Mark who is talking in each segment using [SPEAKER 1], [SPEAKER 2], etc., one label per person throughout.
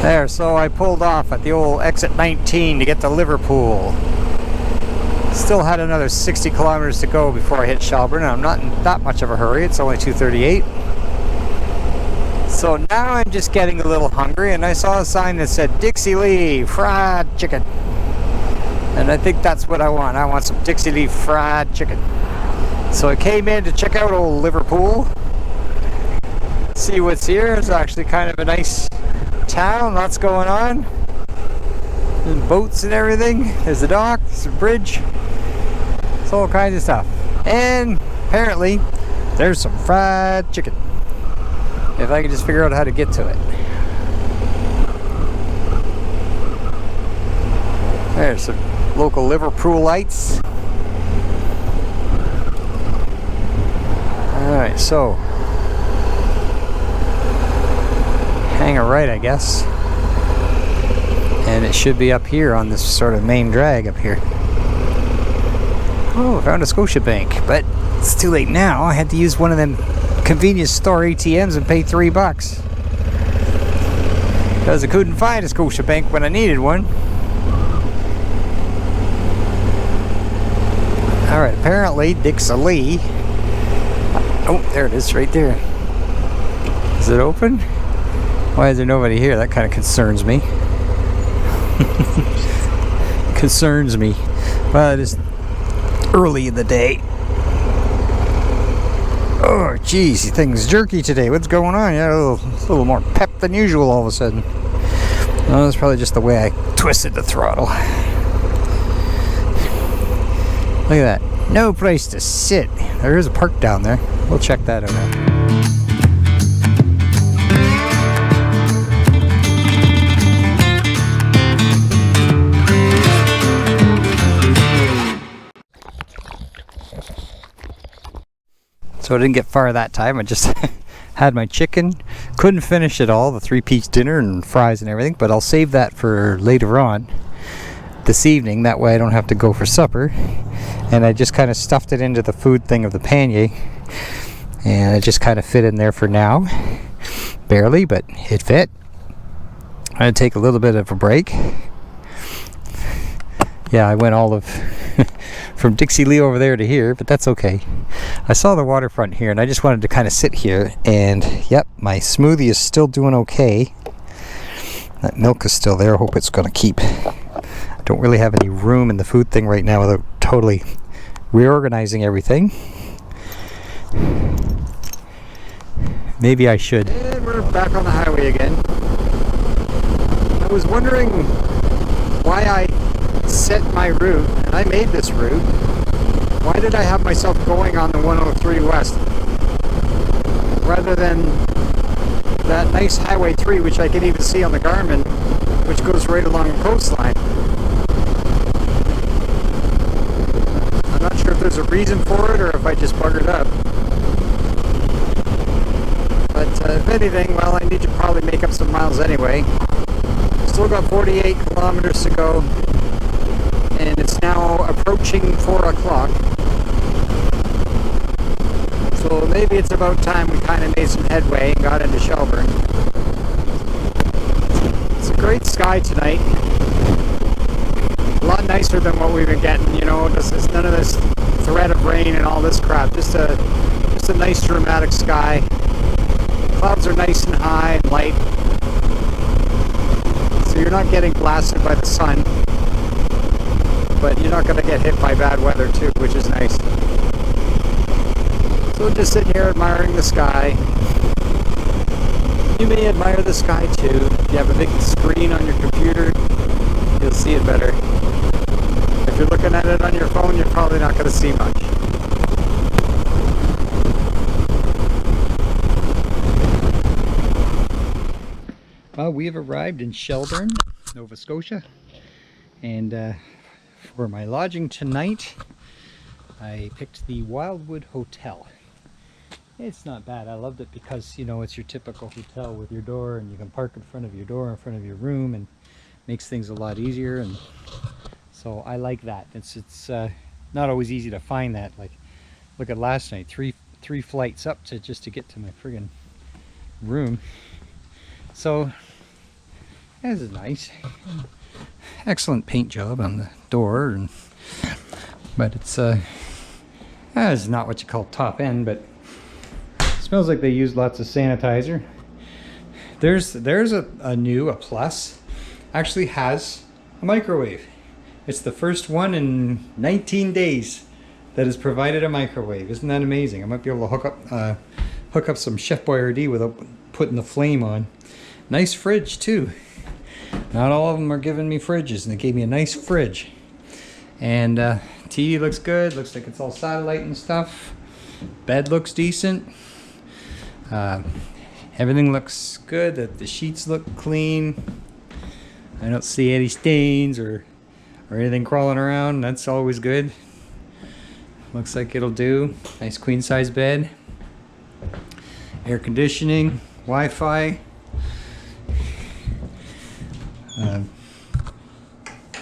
[SPEAKER 1] There, so I pulled off at the old exit 19 to get to Liverpool. Still had another 60 kilometers to go before I hit Shelburne. I'm not in that much of a hurry. It's only 2:38. So now I'm just getting a little hungry, and I saw a sign that said Dixie Lee fried chicken. And I think that's what I want. I want some Dixie Lee fried chicken. So I came in to check out old Liverpool. See what's here. It's actually kind of a nice town, lots going on. There's boats and everything. There's a dock, there's a bridge. It's all kinds of stuff. And apparently there's some fried chicken. If I can just figure out how to get to it. There's some local Liverpoolites. Alright, so hang a right, I guess, and it should be up here on this sort of main drag up here. Oh, I found a Scotia bank, but it's too late now. I had to use one of them convenience store ATMs and pay $3 because I couldn't find a Scotia bank when I needed one. Alright, apparently Dixie Lee. Oh, there it is, right there. Is it open? Why is there nobody here? That kind of concerns me. Concerns me. Well, it is early in the day. Oh, geez, thing's jerky today. What's going on? Yeah, a little more pep than usual all of a sudden. Oh, that's probably just the way I twisted the throttle. Look at that. No place to sit. There is a park down there. We'll check that out now. So I didn't get far that time. I just had my chicken. Couldn't finish it all, the 3-piece dinner and fries and everything, but I'll save that for later on this evening. That way I don't have to go for supper. And I just kind of stuffed it into the food thing of the pannier. And it just kind of fit in there for now. Barely, but it fit. I'm going to take a little bit of a break. Yeah, I went all of from Dixie Lee over there to here, but that's okay. I saw the waterfront here and I just wanted to kind of sit here, and yep, my smoothie is still doing okay. That milk is still there. I hope it's going to keep. I don't really have any room in the food thing right now without totally reorganizing everything. Maybe I should. And we're back on the highway again. I was wondering why I set my route, and I made this route. Why did I have myself going on the 103 West rather than that nice Highway 3, which I can even see on the Garmin, which goes right along the coastline? I'm not sure if there's a reason for it or if I just buggered up. But if anything, well, I need to probably make up some miles anyway. Still got 48 kilometers to go, and it's now approaching 4 o'clock. So maybe it's about time we kind of made some headway and got into Shelburne. It's a great sky tonight. A lot nicer than what we've been getting, you know. There's none of this threat of rain and all this crap. Just a nice dramatic sky. Clouds are nice and high and light. So you're not getting blasted by the sun. But you're not going to get hit by bad weather too, which is nice. So just sitting here admiring the sky. You may admire the sky too. If you have a big screen on your computer, you'll see it better. If you're looking at it on your phone, you're probably not going to see much. Well, we have arrived in Shelburne, Nova Scotia, and for my lodging tonight, I picked the Wildwood Hotel. It's not bad. I loved it because, you know, it's your typical hotel with your door, and you can park in front of your door, in front of your room, and makes things a lot easier. And so I like that. It's not always easy to find that. Like, look at last night, three flights up just to get to my friggin' room. So This is nice. Excellent paint job on the door, but it's not what you call top end, but it smells like they used lots of sanitizer. There's a Plus actually has a microwave. It's the first one in 19 days that has provided a microwave. Isn't that amazing? I might be able to hook up some Chef Boyardee without putting the flame on. Nice fridge too. Not all of them are giving me fridges, and they gave me a nice fridge. And TV looks good. Looks like it's all satellite and stuff. Bed looks decent. Everything looks good. The sheets look clean. I don't see any stains or anything crawling around. That's always good. Looks like it'll do. Nice queen size bed. Air conditioning, Wi-Fi.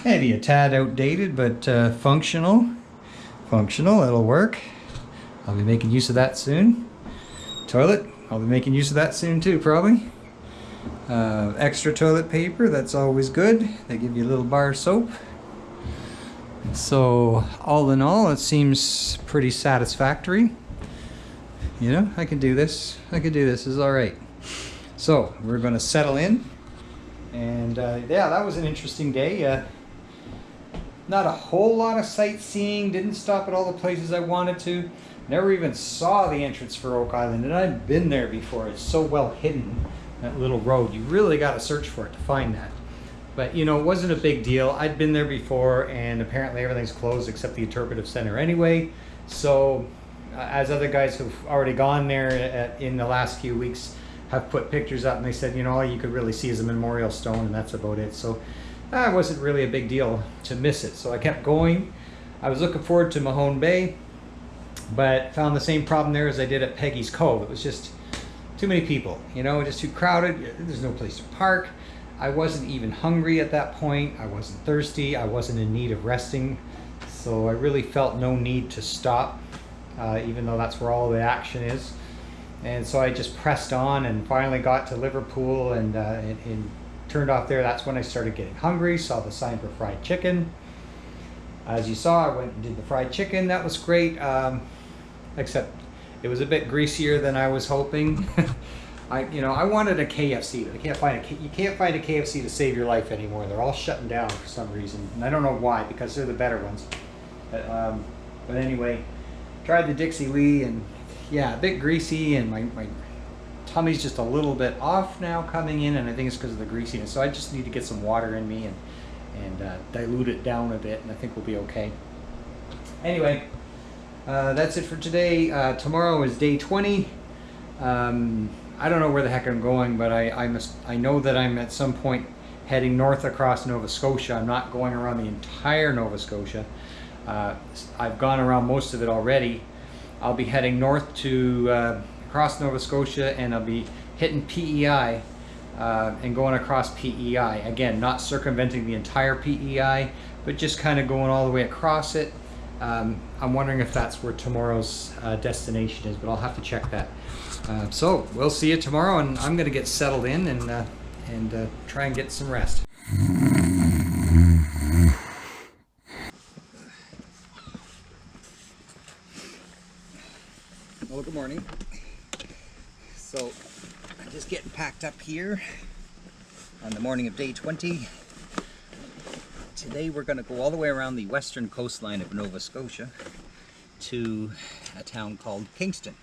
[SPEAKER 1] Maybe a tad outdated, but functional. Functional, it'll work. I'll be making use of that soon. Toilet, I'll be making use of that soon too, probably. Extra toilet paper, that's always good. They give you a little bar of soap. So all in all, it seems pretty satisfactory. You know, I can do this. This is all right. So we're going to settle in, and yeah, that was an interesting day. Not a whole lot of sightseeing. Didn't stop at all the places I wanted to. Never even saw the entrance for Oak Island, and I've been there before. It's so well hidden, that little road. You really got to search for it to find that. But you know, it wasn't a big deal. I'd been there before, and apparently everything's closed except the interpretive center anyway. So as other guys who've already gone there in the last few weeks have put pictures up, and they said, you know, all you could really see is a memorial stone, and that's about it. So it wasn't really a big deal to miss it. So I kept going. I was looking forward to Mahone Bay, but found the same problem there as I did at Peggy's Cove. It was just too many people, you know, just too crowded. There's no place to park. I wasn't even hungry at that point. I wasn't thirsty. I wasn't in need of resting. So I really felt no need to stop, even though that's where all the action is. And so I just pressed on and finally got to Liverpool and turned off there. That's when I started getting hungry, saw the sign for fried chicken. As you saw, I went and did the fried chicken. That was great, except it was a bit greasier than I was hoping. I wanted a KFC, but you can't find a KFC to save your life anymore. They're all shutting down for some reason, and I don't know why, because they're the better ones. But anyway, tried the Dixie Lee, and yeah, a bit greasy, and my tummy's just a little bit off now coming in, and I think it's because of the greasiness. So I just need to get some water in me and dilute it down a bit, and I think we'll be okay. Anyway, that's it for today. Tomorrow is day 20. I don't know where the heck I'm going, but I know that I'm at some point heading north across Nova Scotia. I'm not going around the entire Nova Scotia. I've gone around most of it already. I'll be heading north to across Nova Scotia, and I'll be hitting PEI and going across PEI. Again, not circumventing the entire PEI, but just kind of going all the way across it. I'm wondering if that's where tomorrow's destination is, but I'll have to check that. So we'll see you tomorrow, and I'm going to get settled in and try and get some rest. Well, good morning. So I'm just getting packed up here on the morning of day 20. Today we're going to go all the way around the western coastline of Nova Scotia to a town called Kingston.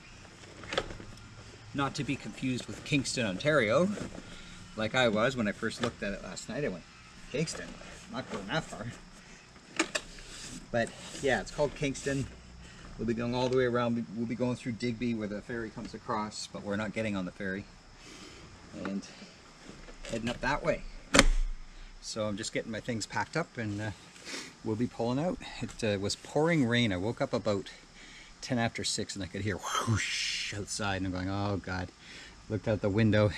[SPEAKER 1] Not to be confused with Kingston, Ontario, like I was when I first looked at it last night. I went, Kingston? I'm not going that far. But yeah, it's called Kingston. We'll be going all the way around. We'll be going through Digby where the ferry comes across, but we're not getting on the ferry. And heading up that way. So I'm just getting my things packed up, and we'll be pulling out. It was pouring rain. I woke up about 10 after 6 and I could hear whoosh outside, and I'm going, oh God. Looked out the window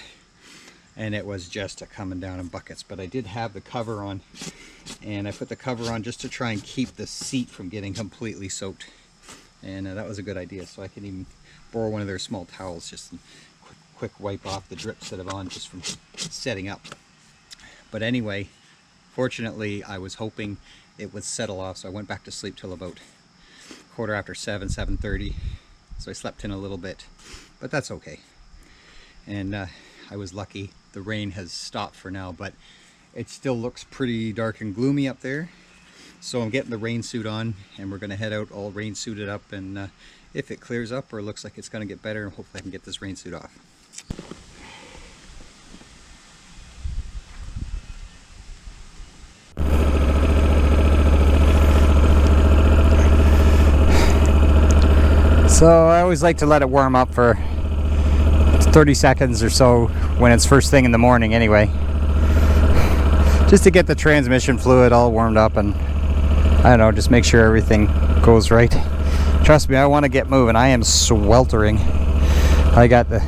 [SPEAKER 1] and it was just coming down in buckets. But I did have the cover on, and I put the cover on just to try and keep the seat from getting completely soaked. And that was a good idea. So I can even borrow one of their small towels, just quick wipe off the drips that are on just from setting up.
[SPEAKER 2] But anyway, fortunately, I was hoping it would settle off, so I went back to sleep till about 7:15, 7:30. So I slept in a little bit, but that's okay. And I was lucky. The rain has stopped for now, but it still looks pretty dark and gloomy up there. So I'm getting the rain suit on, and we're going to head out all rain suited up, and if it clears up or looks like it's going to get better, hopefully I can get this rain suit off.
[SPEAKER 1] So I always like to let it warm up for 30 seconds or so when it's first thing in the morning anyway. Just to get the transmission fluid all warmed up and, I don't know, just make sure everything goes right. Trust me, I want to get moving. I am sweltering. I got the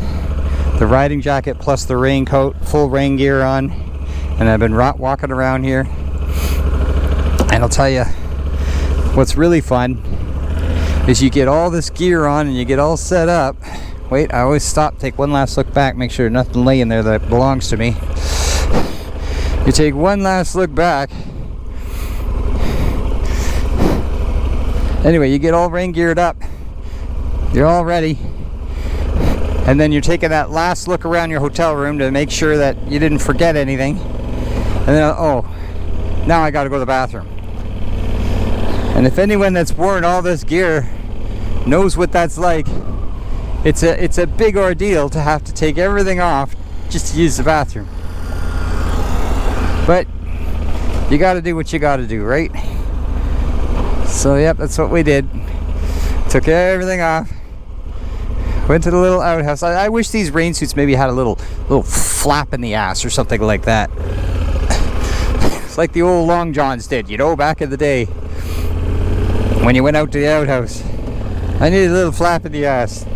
[SPEAKER 1] riding jacket plus the raincoat, full rain gear on, and I've been walking around here. And I'll tell you, what's really fun is you get all this gear on and you get all set up. Wait, I always stop, take one last look back, make sure nothing laying there that belongs to me. You take one last look back. Anyway, you get all rain geared up. You're all ready. And then you're taking that last look around your hotel room to make sure that you didn't forget anything. And then, oh, now I gotta go to the bathroom. And if anyone that's worn all this gear knows what that's like, it's a big ordeal to have to take everything off just to use the bathroom. But you got to do what you got to do, right? So yep, that's what we did. Took everything off. Went to the little outhouse. I wish these rain suits maybe had a little flap in the ass or something like that. It's like the old Long Johns did, you know, back in the day when you went out to the outhouse. I needed a little flap in the ass.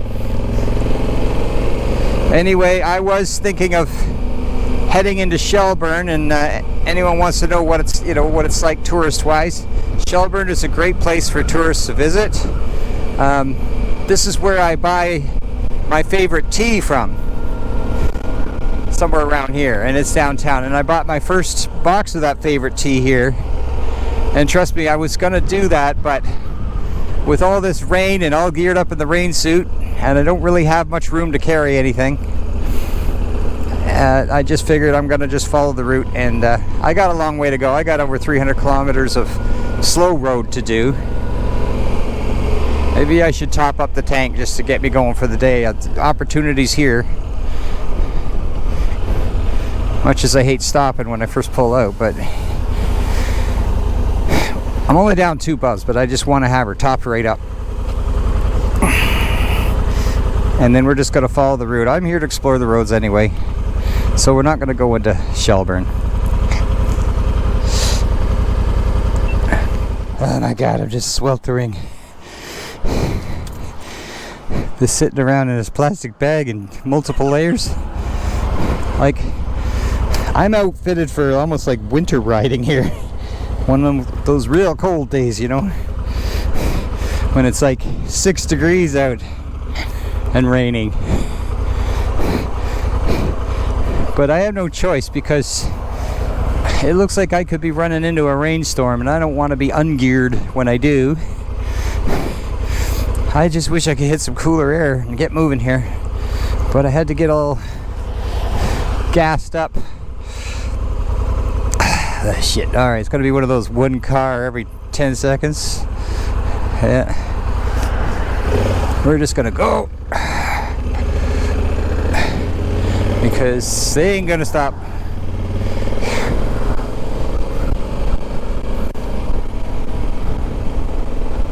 [SPEAKER 1] Anyway, I was thinking of heading into Shelburne, and anyone wants to know what it's like tourist-wise. Shelburne is a great place for tourists to visit. This is where I buy my favorite tea from, somewhere around here, and it's downtown. And I bought my first box of that favorite tea here. And trust me, I was gonna do that, but with all this rain and all geared up in the rain suit, and I don't really have much room to carry anything, I just figured I'm gonna just follow the route. And I got a long way to go. I got over 300 kilometers of slow road to do. Maybe I should top up the tank just to get me going for the day. Opportunities here. Much as I hate stopping when I first pull out, but I'm only down 2 buzz, but I just want to have her topped right up. And then we're just going to follow the route. I'm here to explore the roads anyway, so we're not going to go into Shelburne. Oh my god, I'm just sweltering. This sitting around in this plastic bag in multiple layers. Like, I'm outfitted for almost like winter riding here. One of those real cold days, you know, when it's like 6 degrees out and raining. But I have no choice because it looks like I could be running into a rainstorm, and I don't want to be ungeared when I do. I just wish I could hit some cooler air and get moving here, but I had to get all gassed up. Shit. Alright, it's gonna be one of those one car every 10 seconds. Yeah. We're just gonna go because they ain't gonna stop.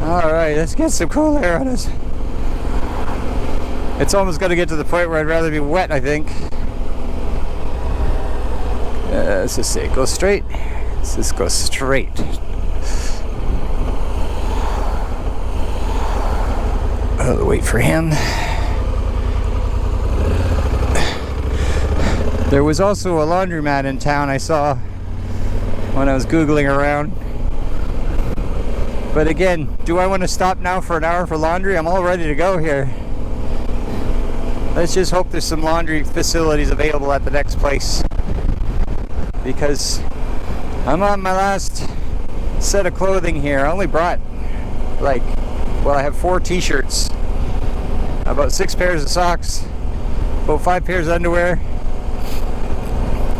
[SPEAKER 1] Alright, let's get some cool air on us. It's almost gonna get to the point where I'd rather be wet, I think. Let's just say go straight. Let's just go straight. I'll wait for him. There was also a laundromat in town I saw when I was Googling around. But again, do I want to stop now for an hour for laundry? I'm all ready to go here. Let's just hope there's some laundry facilities available at the next place, because I'm on my last set of clothing here. I only brought like, well, I have 4 t-shirts, about 6 pairs of socks, about 5 pairs of underwear.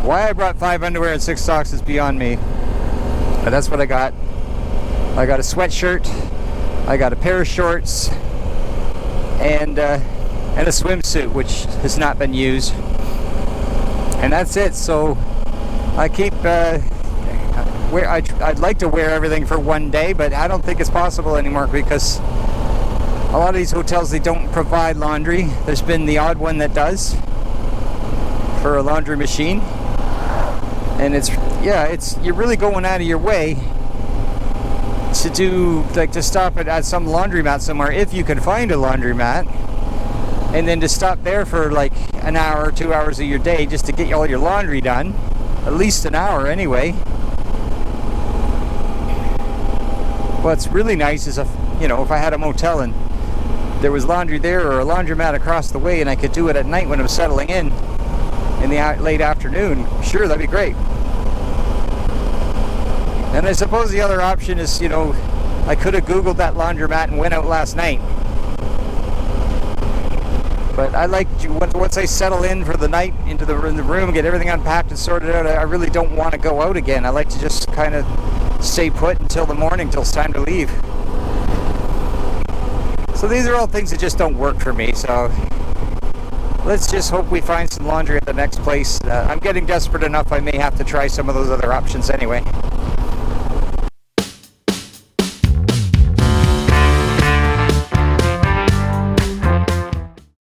[SPEAKER 1] Why I brought 5 underwear and 6 socks is beyond me, but that's what I got. I got a sweatshirt, I got a pair of shorts, and a swimsuit which has not been used, and that's it. So I keep I'd like to wear everything for one day, but I don't think it's possible anymore because a lot of these hotels, they don't provide laundry. There's been the odd one that does for a laundry machine, and you're really going out of your way to do, like, to stop at some laundromat somewhere if you can find a laundromat, and then to stop there for like an hour or 2 hours of your day just to get all your laundry done, at least an hour anyway. What's really nice is if I had a motel and there was laundry there or a laundromat across the way and I could do it at night when I'm settling in the late afternoon, sure, that'd be great. And I suppose the other option is, I could have Googled that laundromat and went out last night. But I like, once I settle in for the night in the room, get everything unpacked and sorted out, I really don't want to go out again. I like to just kind of stay put until the morning, till it's time to leave. So these are all things that just don't work for me. So let's just hope we find some laundry at the next place. I'm getting desperate enough I may have to try some of those other options anyway.